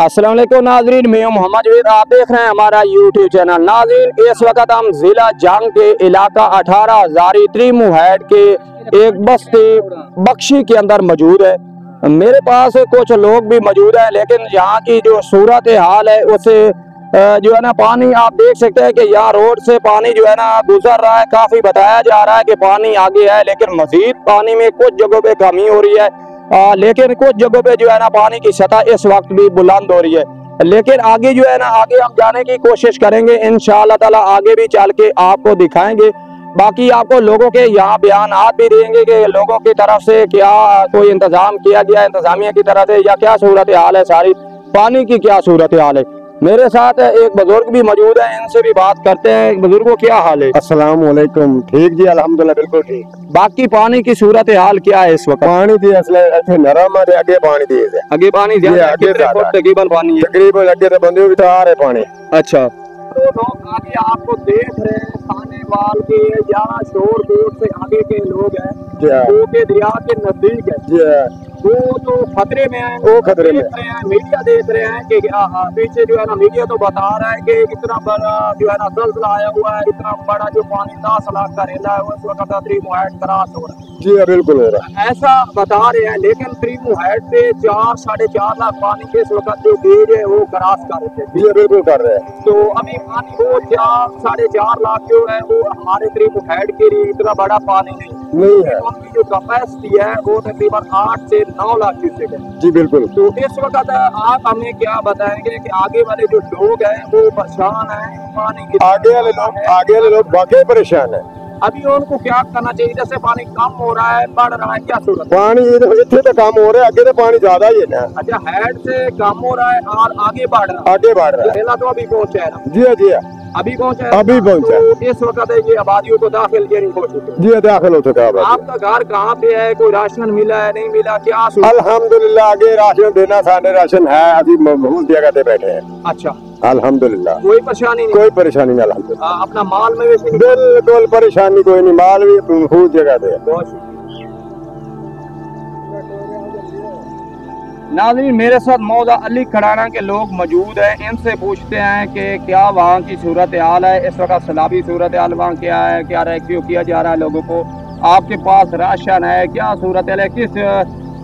अस्सलाम वालेकुम नाज़रीन, मैं हूं मोहम्मद जवेद। आप देख रहे हैं हमारा यूट्यूब चैनल। नाज़रीन, इस वक्त हम जिला जंग के इलाका 18 हज़ारी त्रिमुहैड के एक बस्ती बख्शी के अंदर मौजूद है। मेरे पास कुछ लोग भी मौजूद हैं, लेकिन यहाँ की जो सूरत हाल है उसे जो है ना, पानी आप देख सकते हैं कि यहाँ रोड से पानी जो है ना गुजर रहा है। काफ़ी बताया जा रहा है कि पानी आगे है, लेकिन मजीद पानी में कुछ जगहों पे कमी हो रही है। लेकिन कुछ जगहों पे जो है ना पानी की सतह इस वक्त भी बुलंद हो रही है। लेकिन आगे जो है ना, आगे हम जाने की कोशिश करेंगे इंशाअल्लाह ताला। आगे भी चल के आपको दिखाएंगे। बाकी आपको लोगों के यहाँ बयानात भी देंगे कि लोगों की तरफ से क्या कोई इंतजाम किया गया है इंतजामिया की तरफ से, या क्या सूरत हाल है, सारी पानी की क्या सूरत हाल है। मेरे साथ एक बुजुर्ग भी मौजूद है, इनसे भी बात करते हैं। बुजुर्गों क्या हाल है? अस्सलाम वालेकुम। ठीक जी, अल्हम्दुलिल्लाह बिल्कुल ठीक। बाकी पानी की सूरत हाल क्या है इस वक्त? पानी दी असले नरम है, आगे पानी दी है, आगे पानी तकरीबन पानी है, तकरीबन आगे तो बंदे भी आ रहे पानी। अच्छा, तो लोग आगे आपको देख रहे हैं, खाने वाल के या शोर दूर से आगे के लोग हैं वो के दरिया के नजदीक है, वो तो खतरे में है। वो खतरे में हैं, मीडिया देख रहे हैं कि पीछे जो है ना मीडिया तो बता रहा है कि इतना बड़ा जो है ना ज़ल्ज़ला आया हुआ है, इतना बड़ा जो पानी 10 लाख का रेला है उस वक्त त्रिमुहैड क्रॉस हो रहा है। जी बिल्कुल हो रहा है, ऐसा बता रहे हैं। लेकिन त्रिमुहैड से 4-4.5 लाख पानी के इस वक्त जो गेज है वो क्रॉस कर रहे थे। जी बिल्कुल कर रहे हैं। तो अभी पानी वो 4-4.5 लाख जो है वो हमारे त्रिमुहैड के लिए इतना बड़ा पानी नहीं है। उनकी जो कैपेसिटी है वो तकरीबन 8 से 9 लाख क्यूसेक है। जी बिल्कुल। तो इस वक्त आप हमें क्या बताएंगे कि आगे वाले जो लोग हैं वो परेशान हैं पानी की? आगे वाले लोग वाकई परेशान है। अभी उनको क्या करना चाहिए? जैसे पानी कम हो रहा है, बढ़ रहा है, क्या सूरत? पानी इतने तो कम हो रहा है, आगे तो पानी ज्यादा ही है ना। अच्छा, हेड से कम हो रहा है और आगे बढ़ रहा है? आगे बढ़ रहा है। तो अभी पहुंचा है ना? जी जी अभी पहुंचा है, अभी पहुंचा। तो इस वक्त ये आबादियों को दाखिल नहीं हो चुके? जी दाखिल हो चुका है। आपका घर कहाँ पे है? कोई राशन मिला है, नहीं मिला, क्या? अल्हम्दुलिल्लाह आगे राशन देना, साढ़े राशन है, अभी महफूज जगह पे बैठे हैं। अच्छा, अल्हम्दुलिल्लाह कोई परेशानी नहीं? कोई परेशानी नहीं अल्हम्दुलिल्लाह। अपना माल में वैसे बिल्कुल परेशानी कोई नहीं, माल भी महफूज जगह पे। नाज़रीन, मेरे साथ मौजा अली खड़ाना के लोग मौजूद हैं। इनसे पूछते हैं कि क्या वहाँ की सूरत हाल है इस वक्त, सैलाबी सूरत हाल वहाँ क्या है, क्या रेस्क्यू किया जा रहा है लोगों को, आपके पास राशन है, क्या सूरत हाल है,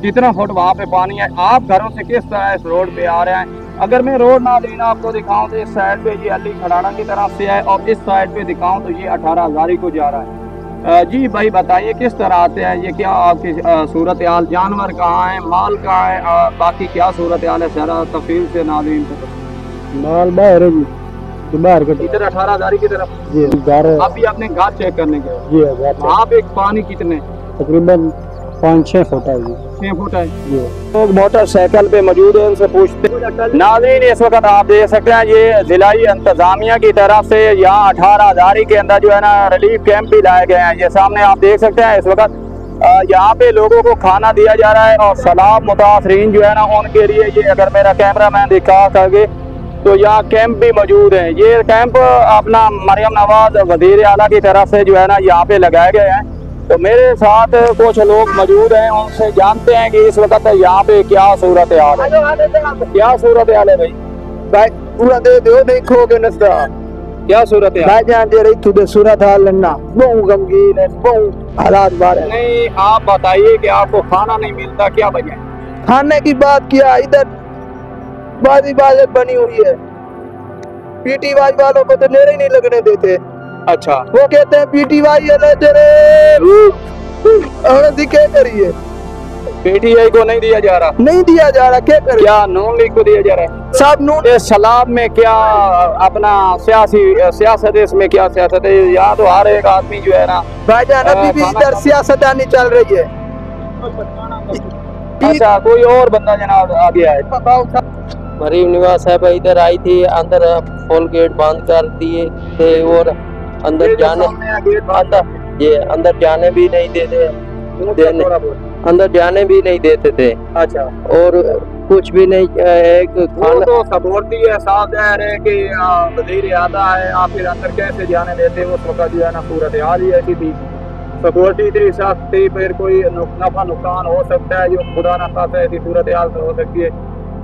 कितना फुट वहाँ पे पानी है, आप घरों से किस तरह इस रोड पे आ रहे हैं। अगर मैं रोड नाज़रीन आपको दिखाऊँ तो इस साइड पे ये अली खड़ाना की तरफ से है, और इस साइड पे दिखाऊँ तो ये 18 हज़ारी को जा रहा है। जी भाई बताइए किस तरह आते हैं, ये क्या आपकी सूरत हाल, जानवर कहाँ है, माल कहाँ है, बाकी क्या सूरत हाल है, सारा तफसील से नाज़रीन को। माल बाहर है जी, बाहर का इधर 18 हज़ारी की तरफ जी घर। अभी आपने घाट चेक करने के जी वहाँ पे पानी कितने? तकरीबन 5-6 फुट है जी। 6 फुट है। लोग मोटरसाइकिल पे मौजूद है, उनसे पूछते हैं। नाज़रीन, इस वक्त आप देख सकते हैं ये जिलाई इंतजामिया की तरफ से यहाँ 18 हज़ारी के अंदर जो है ना रिलीफ कैंप भी लाए गए हैं। ये सामने आप देख सकते हैं इस वक्त यहाँ पे लोगों को खाना दिया जा रहा है, और सैलाब मुतासरीन जो है ना उनके लिए ये, अगर मेरा कैमरा मैन दिखा सके तो यहाँ कैंप भी मौजूद है। ये कैंप अपना मरियम नवाज वज़ीर आला की तरफ से जो है ना यहाँ पे लगाए गए हैं। तो मेरे साथ कुछ लोग मौजूद हैं, उनसे जानते हैं कि इस वक्त यहाँ पे क्या सूरत हाल है। क्या सूरत हाल है भाई? पूरा दे दो, देखो के नस्ता क्या सूरत हाल? जान दे रही तुझे सूरत हाल लेना बहुत गमगीन है, बहुत हालात बार है। नहीं, आप बताइए कि आपको खाना नहीं मिलता, क्या वजह? खाने की बात किया, इधर बाजी बाजत बनी हुई है, पीटीवाई वालों को तो नेरे ही नहीं लगने देते। अच्छा, वो कहते हैं पीटीवाई क्या करिए, पीटीआई को नहीं दिया जा रहा, नहीं दिया जा रहा, क्या करें? क्या नून लीग को दिया जा रहा है? सब नून। इस सैलाब में क्या अपना सियासत है, इसमें क्या सियासत है? यहाँ तो हर एक आदमी जो है ना भाईजान अभी भी इधर सियासतदानी चल रही है। अच्छा, कोई और बंदा जनाब आ गया है? मरीम निवास साहब इधर आई थी, अंदर फुल गेट बंद कर दिए थे और अंदर जाने ये अंदर जाने भी नहीं देते, अंदर जाने भी नहीं देते थे। अच्छा, और कुछ भी नहीं, एक खाना तो सपोर्टी है, साफ जाहिर है कि वजीर आता है, आप फिर अंदर कैसे जाने देते हैं? उस वक्त जो है ना सूरत हाल ही ऐसी थी, सिक्योरिटी थी, सख्त थी, फिर कोई नफा नुकसान हो सकता है, जो खुदा ना खासा ऐसी सूरत हाल हो सकती है।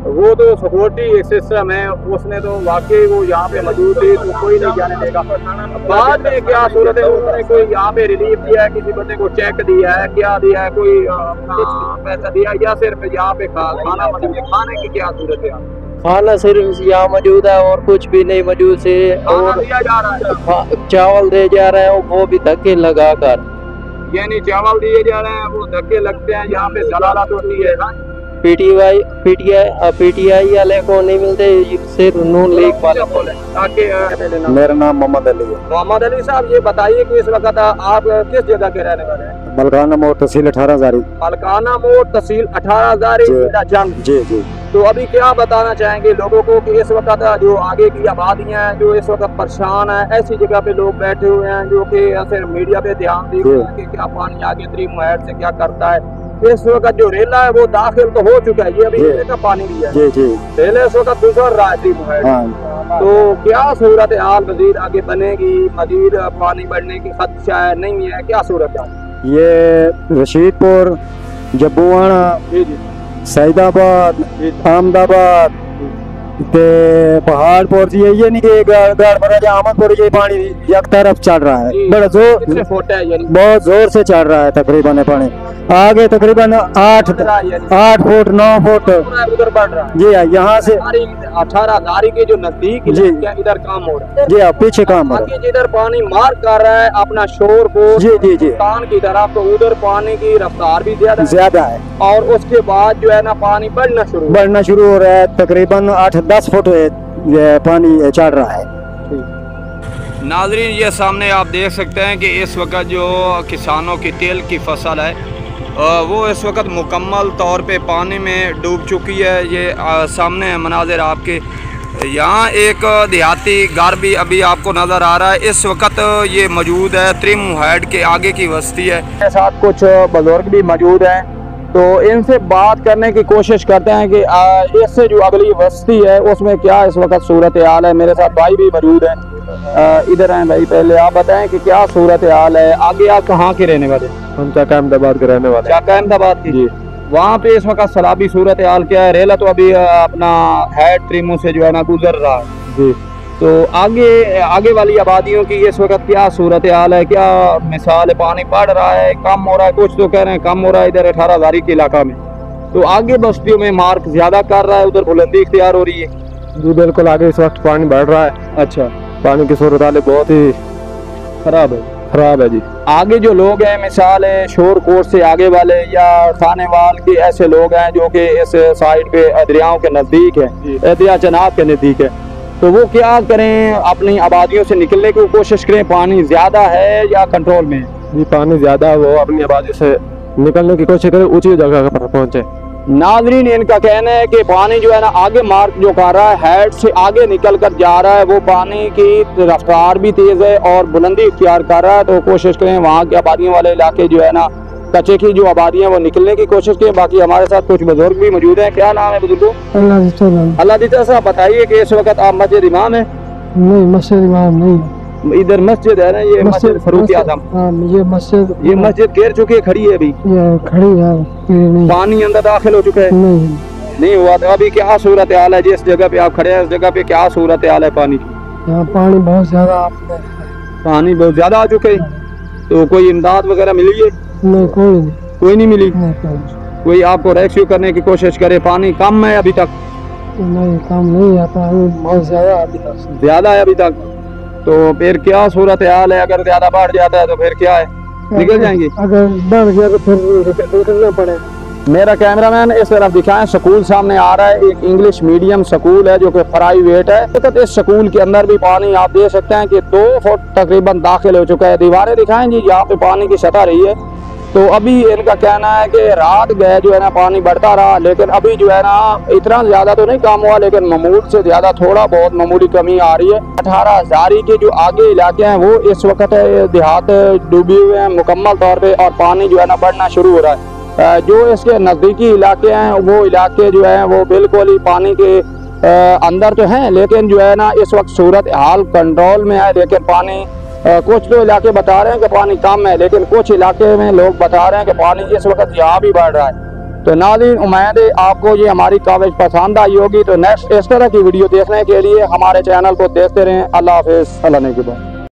वो तो सिक्योरिटी सिस्टम है, उसने तो वाकई वो यहाँ पे मौजूद थी, तो कोई नहीं जाने देगा। बाद में क्या सूरत है, उसने कोई यहाँ पे रिलीफ दिया है, किसी बंदे को चेक दिया है, क्या दिया है, कोई पैसा दिया, या सिर्फ यहाँ पे खाना मतलब खाने की क्या सूरत है? खाना सिर्फ यहाँ मौजूद है और कुछ भी नहीं मौजूद से, और दिया जा रहा है, चावल दे जा रहे हैं, वो भी धक्के लगा कर, यानी चावल दिए जा रहे हैं, वो धक्के लगते हैं, यहाँ पे जलालत होती है ना। पीटीआई वाले को नहीं मिलते, सिर्फ नून लीग वाले को। मेरा नाम मोहम्मद अली है। मोहम्मद अली साहब, ये बताइए कि इस वक्त आप किस जगह के रहने वाले हैं? मलकाना मोड़ तहसील 18 हज़ारी। मलकाना मोड़ तहसील 18 हज़ारी जंग। जी जी। तो अभी क्या बताना चाहेंगे लोगों को कि इस वक्त जो आगे की आबादियां हैं जो इस वक्त परेशान है, ऐसी जगह पे लोग बैठे हुए हैं जो कि सिर्फ मीडिया पे ध्यान दे रहे हैं कि क्या पानी आगे 3 मुहैड से क्या करता है। इस वक्त जो रेला है वो दाखिल तो हो चुका है, ये अभी रेले का पानी भी है। जी जी। रेले इस वक्त गुजर रहा है 3 मुहैड। हाँ। तो क्या सूरत हाल मजीद आगे बनेगी? मजीद पानी बढ़ने की खदशा है, नहीं है? क्या सूरत है? ये रशीदपुर, जब्बुआना, सईदाबाद, अहमदाबाद ते पहाड़पुर जी, ये नहीं कि गढ़ अहमदपुर, ये पानी एक तरफ चल रहा है, बड़ा जोर, बहुत जोर से चल रहा है। तकरीबन पानी आगे तकरीबन 8 फुट 9 फुट उधर बढ़ रहा है। जी हाँ, यहाँ से 18 हज़ारी के जो नजदीक इधर काम हो रहा है। जी हाँ, पीछे काम हो रहा है, जिधर पानी मार कर रहा है अपना शोर को जी जी जी कान की तरफ, तो उधर पानी की रफ्तार भी ज्यादा है, और उसके बाद जो है ना पानी बढ़ना शुरू हो रहा है। तकरीबन 8-10 फुट पानी चल रहा है। नाजरीन, ये सामने आप देख सकते हैं कि इस वक्त जो किसानों की तेल की फसल है वो इस वक्त मुकम्मल तौर पे पानी में डूब चुकी है। ये सामने है मनाजिर आपके। यहाँ एक देहाती घर भी अभी आपको नज़र आ रहा है। इस वक्त ये मौजूद है 3 मुहैड के आगे की बस्ती है। मेरे साथ कुछ बुजुर्ग भी मौजूद हैं, तो इनसे बात करने की कोशिश करते हैं कि इससे जो अगली बस्ती है उसमें क्या इस वक्त सूरत हाल है। मेरे साथ भाई भी मौजूद है, इधर हैं भाई। पहले आप बताएं कि क्या सूरत हाल है, आगे आप कहाँ के रहने वाले? हम चाका अहमदाबाद के रहने वाले। चाका अहमदाबाद की जी। वहाँ पे इस वक्त सैलाबी सूरत हाल क्या है? रेला तो अभी अपना हेड ट्रिमो से जो है ना गुजर रहा है जी। तो आगे वाली आबादियों की इस वक्त क्या सूरत हाल है? क्या मिसाल है, पानी बढ़ रहा है, कम हो रहा है? कुछ तो कह रहे हैं कम हो रहा है इधर 18 हज़ारी के इलाका में, तो आगे बस्तियों में मार्क ज्यादा कर रहा है, उधर बुलंदी इख्तियार हो रही है। जी बिल्कुल, आगे इस वक्त पानी बढ़ रहा है। अच्छा, पानी की सूरत हाल बहुत ही खराब है जी। आगे जो लोग हैं, मिसाल है शोरकोट से आगे वाले या खानेवाल के ऐसे लोग हैं जो कि इस साइड पे दरियाओं के नज़दीक है, दरिया चनाब के नज़दीक है, तो वो क्या करें? अपनी आबादियों से निकलने की कोशिश करें। पानी ज़्यादा है या कंट्रोल में? जी पानी ज़्यादा है, वो अपनी आबादी से निकलने की कोशिश करें, ऊंची जगह पर पहुँचे। नाजरीन, इनका कहना है कि पानी जो है ना आगे मार्क जो कर रहा है, हेड से आगे निकल कर जा रहा है, वो पानी की रफ्तार भी तेज़ है और बुलंदी इख्तियार कर रहा है। तो कोशिश करें वहाँ के आबादियों वाले इलाके जो है ना कच्चे की जो आबादियाँ वो निकलने की कोशिश करें। बाकी हमारे साथ कुछ बुजुर्ग भी मौजूद हैं। क्या नाम है बुजुर्गों? अल्लाह दीता साहब, बताइए कि इस वक्त आप मस्जिद इमाम है? नहीं, मस्जिद इमाम नहीं, इधर मस्जिद है ना, ये मस्जिद फरूक आजम। ये मस्जिद गिर चुकी है, खड़ी है अभी? खड़ी है। पानी अंदर दाखिल हो चुका है? नहीं हुआ। तो अभी क्या सूरत हाल है जिस जगह पे आप खड़े हैं, उस जगह पे क्या सूरत हाल है पानी की? यहाँ पानी बहुत ज्यादा आ चुके है। तो कोई इमदाद वगैरह मिली है? नहीं, कोई नहीं मिली। कोई आपको रेस्क्यू करने की कोशिश करे? पानी कम है अभी तक? नहीं, कम नहीं है, पानी बहुत ज्यादा है अभी तक। तो फिर क्या सूरत हाल है? अगर ज्यादा बढ़ जाता है तो फिर क्या है? निकल जाएंगे? अगर बढ़ गया तो फिर निकलना पड़ेगा। मेरा कैमरामैन इस तरफ दिखाएं, स्कूल सामने आ रहा है। एक इंग्लिश मीडियम स्कूल है जो कि प्राइवेट है। तो इस स्कूल के अंदर भी पानी आप देख सकते हैं कि 2 फुट तकरीबन दाखिल हो चुका है। दीवारें दिखाएं जी, यहाँ पे पानी की सतह रही है तो अभी इनका कहना है कि रात गए जो है ना पानी बढ़ता रहा, लेकिन अभी जो है ना इतना ज़्यादा तो नहीं कम हुआ, लेकिन मामूल से ज़्यादा थोड़ा बहुत मामूली कमी आ रही है। 18,000 के जो आगे इलाके हैं वो इस वक्त देहात डूबे हुए हैं मुकम्मल तौर पे, और पानी जो है ना बढ़ना शुरू हो रहा है। जो इसके नज़दीकी इलाके हैं वो इलाके जो हैं वो बिल्कुल ही पानी के अंदर तो हैं, लेकिन जो है ना इस वक्त सूरत हाल कंट्रोल में है। लेकिन पानी कुछ तो इलाके बता रहे हैं कि पानी कम है, लेकिन कुछ इलाके में लोग बता रहे हैं कि पानी इस वक्त यहाँ भी बढ़ रहा है। तो नाज़रीन, उम्मीद है आपको ये हमारी कवरेज पसंद आई होगी। तो नेक्स्ट इस तरह की वीडियो देखने के लिए हमारे चैनल को देखते रहें। अल्लाह हाफ़िज़। अल्लाह ने के बाद।